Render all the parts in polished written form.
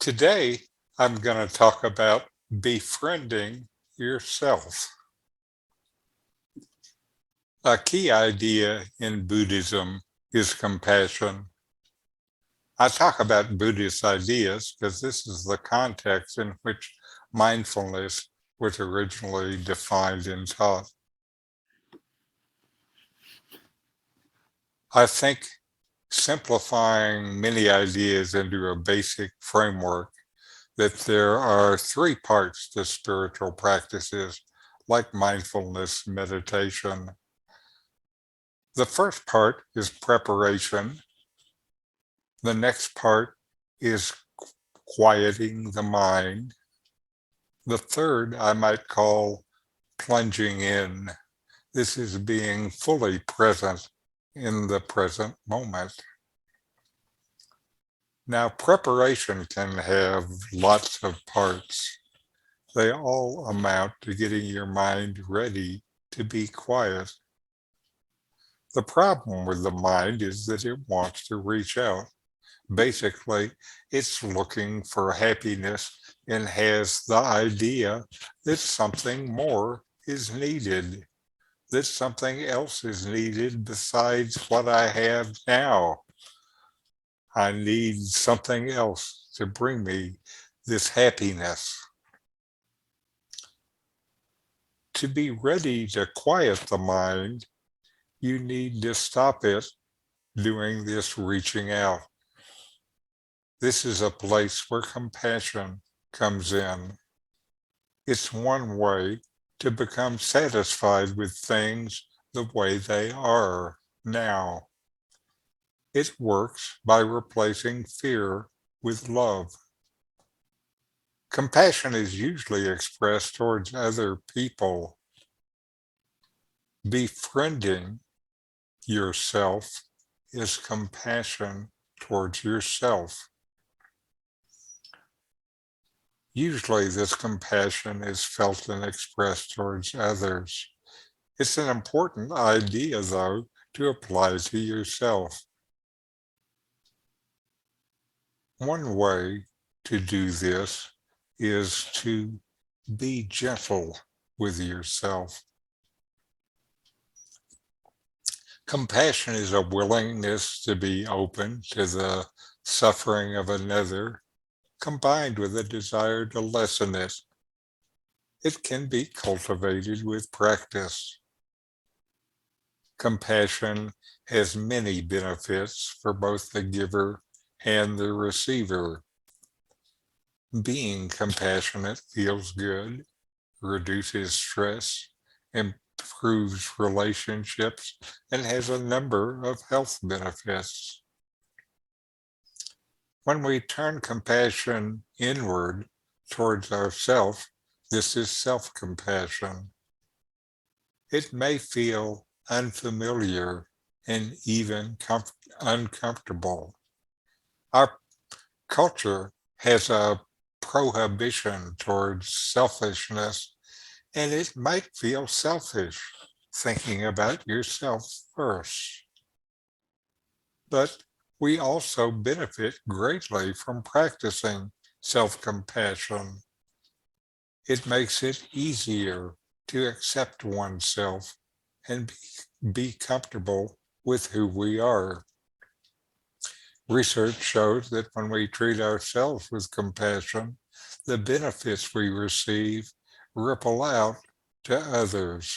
Today, I'm going to talk about befriending yourself. A key idea in Buddhism is compassion. I talk about Buddhist ideas because this is the context in which mindfulness was originally defined and taught. I think simplifying many ideas into a basic framework that there are three parts to spiritual practices like mindfulness meditation. The first part is preparation. The next part is quieting the mind. The third I might call plunging in. This is being fully present in the present moment. Now, preparation can have lots of parts. They all amount to getting your mind ready to be quiet. The problem with the mind is that it wants to reach out. Basically, it's looking for happiness and has the idea that something more is needed, that something else is needed besides what I have now. I need something else to bring me this happiness. To be ready to quiet the mind, you need to stop it doing this reaching out. This is a place where compassion comes in. It's one way to become satisfied with things the way they are now. It works by replacing fear with love. Compassion is usually expressed towards other people. Befriending yourself is compassion towards yourself. Usually this compassion is felt and expressed towards others. It's an important idea, though, to apply to yourself. One way to do this is to be gentle with yourself. Compassion is a willingness to be open to the suffering of another, combined with a desire to lessen it. It can be cultivated with practice. Compassion has many benefits for both the giver and the receiver. Being compassionate feels good, reduces stress, improves relationships, and has a number of health benefits. When we turn compassion inward towards ourselves, this is self-compassion. It may feel unfamiliar and even uncomfortable. Our culture has a prohibition towards selfishness, and it might feel selfish thinking about yourself first. But we also benefit greatly from practicing self-compassion. It makes it easier to accept oneself and be comfortable with who we are. Research shows that when we treat ourselves with compassion, the benefits we receive ripple out to others.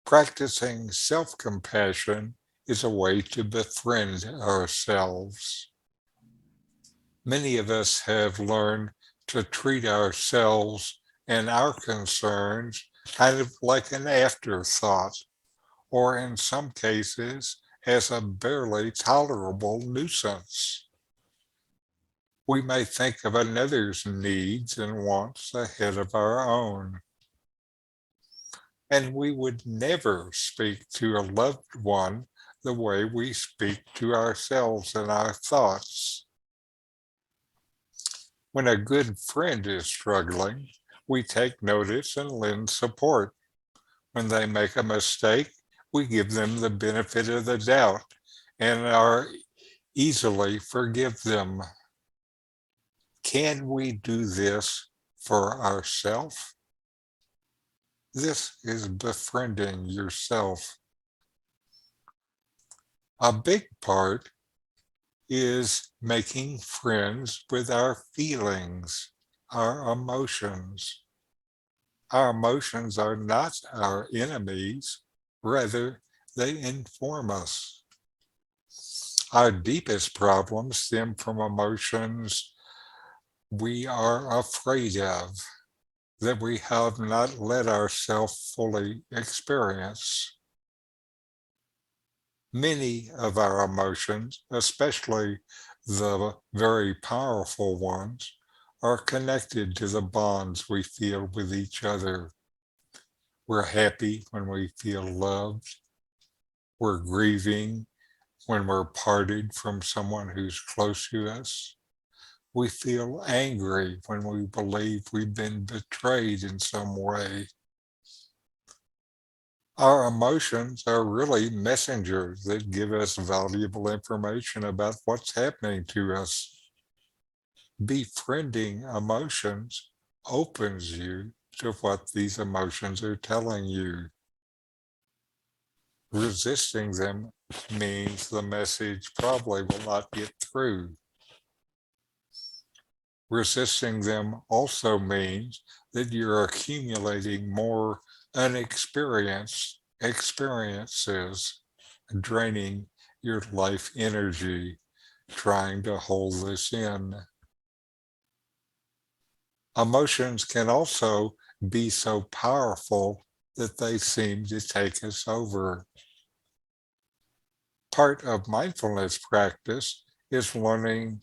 Practicing self-compassion is a way to befriend ourselves. Many of us have learned to treat ourselves and our concerns kind of like an afterthought, or in some cases, as a barely tolerable nuisance. We may think of another's needs and wants ahead of our own. And we would never speak to a loved one the way we speak to ourselves and our thoughts. When a good friend is struggling, we take notice and lend support. When they make a mistake, we give them the benefit of the doubt and are easily forgive them. Can we do this for ourselves? This is befriending yourself. A big part is making friends with our feelings, our emotions. Our emotions are not our enemies, rather, they inform us. Our deepest problems stem from emotions we are afraid of, that we have not let ourselves fully experience. Many of our emotions, especially the very powerful ones, are connected to the bonds we feel with each other. We're happy when we feel loved. We're grieving when we're parted from someone who's close to us. We feel angry when we believe we've been betrayed in some way. Our emotions are really messengers that give us valuable information about what's happening to us. Befriending emotions opens you to what these emotions are telling you. Resisting them means the message probably will not get through. Resisting them also means that you're accumulating more unexperienced experiences, draining your life energy, trying to hold this in. Emotions can also be so powerful that they seem to take us over. Part of mindfulness practice is learning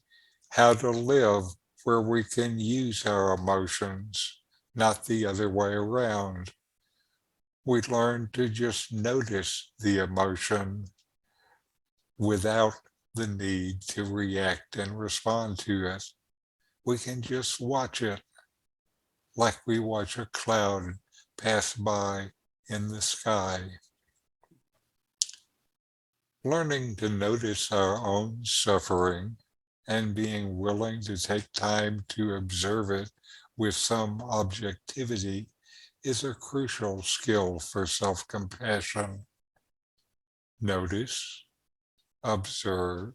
how to live where we can use our emotions, not the other way around. We learn to just notice the emotion without the need to react and respond to it. We can just watch it like we watch a cloud pass by in the sky. Learning to notice our own suffering and being willing to take time to observe it with some objectivity is a crucial skill for self-compassion. Notice, observe,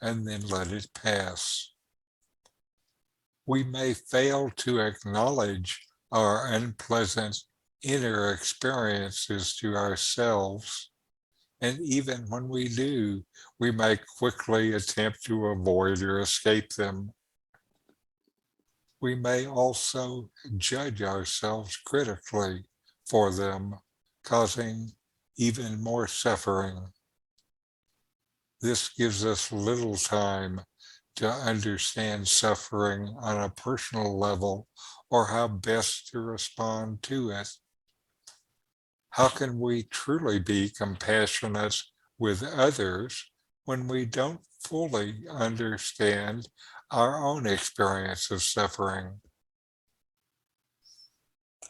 and then let it pass. We may fail to acknowledge our unpleasant inner experiences to ourselves, and even when we do, we may quickly attempt to avoid or escape them. We may also judge ourselves critically for them, causing even more suffering. This gives us little time to understand suffering on a personal level or how best to respond to it. How can we truly be compassionate with others when we don't fully understand our own experience of suffering?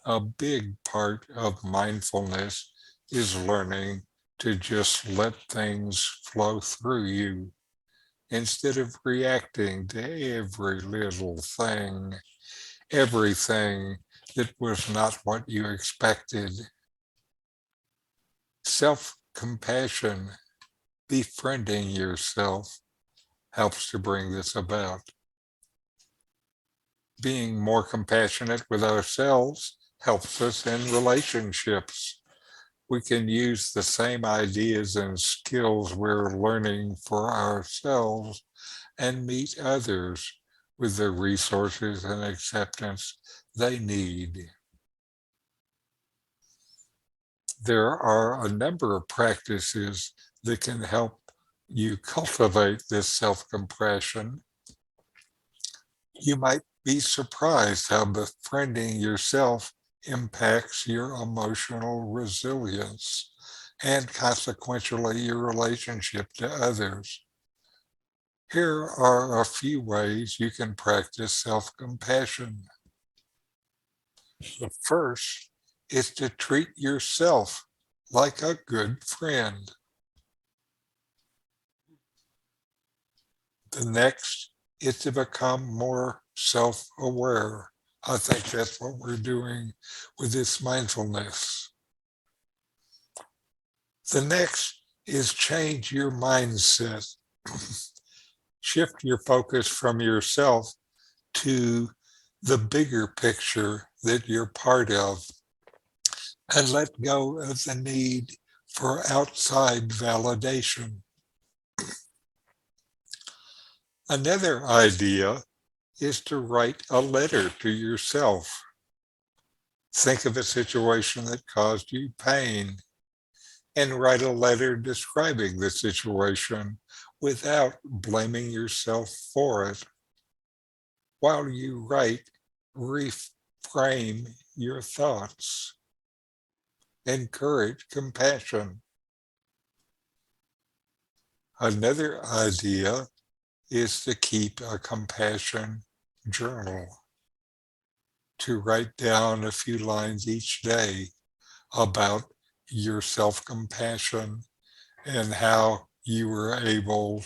A big part of mindfulness is learning to just let things flow through you instead of reacting to every little thing, everything that was not what you expected. Self-compassion, befriending yourself, helps to bring this about. Being more compassionate with ourselves helps us in relationships. We can use the same ideas and skills we're learning for ourselves and meet others with the resources and acceptance they need. There are a number of practices that can help you cultivate this self-compassion. You might be surprised how befriending yourself impacts your emotional resilience and consequentially your relationship to others. Here are a few ways you can practice self-compassion. The first is to treat yourself like a good friend. The next is to become more self-aware. I think that's what we're doing with this mindfulness. The next is change your mindset. Shift your focus from yourself to the bigger picture that you're part of, and let go of the need for outside validation. Another idea is to write a letter to yourself. Think of a situation that caused you pain and write a letter describing the situation without blaming yourself for it. While you write, reframe your thoughts. Encourage compassion. Another idea is to keep a compassion journal, to write down a few lines each day about your self-compassion and how you were able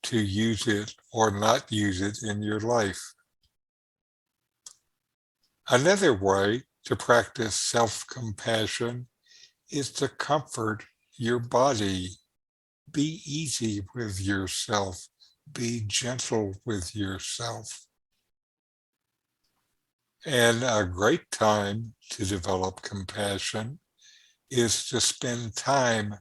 to use it or not use it in your life. Another way to practice self-compassion is to comfort your body. Be easy with yourself. Be gentle with yourself. And a great time to develop compassion is to spend time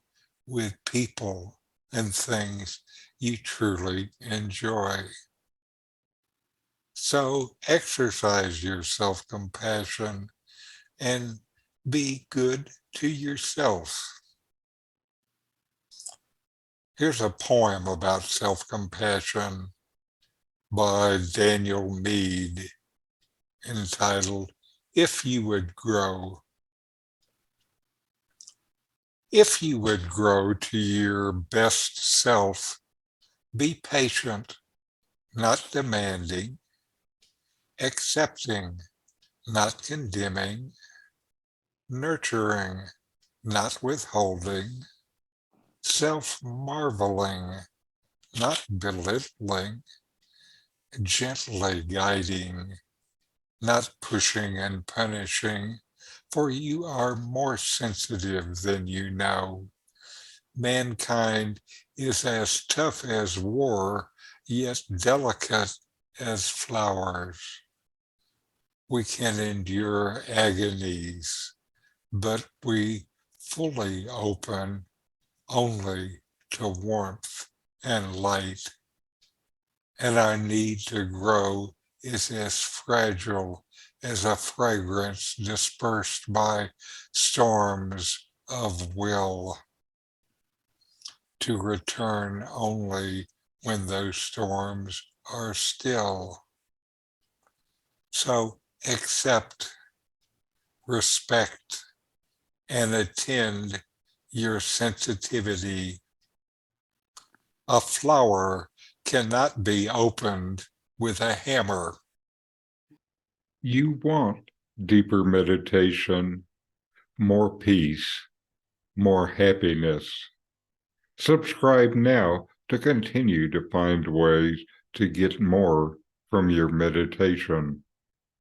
with people and things you truly enjoy. So exercise your self-compassion and be good to yourself. Here's a poem about self-compassion by Daniel Meade entitled, If You Would Grow. If you would grow to your best self, be patient, not demanding, accepting, not condemning, nurturing, not withholding, self-marveling, not belittling, gently guiding, not pushing and punishing, for you are more sensitive than you know. Mankind is as tough as war, yet delicate as flowers. We can endure agonies, but we fully open only to warmth and light. And our need to grow is as fragile as a fragrance dispersed by storms of will, to return only when those storms are still. So accept, respect, and attend your sensitivity. A flower cannot be opened with a hammer. You want deeper meditation, more peace, more happiness. Subscribe now to continue to find ways to get more from your meditation.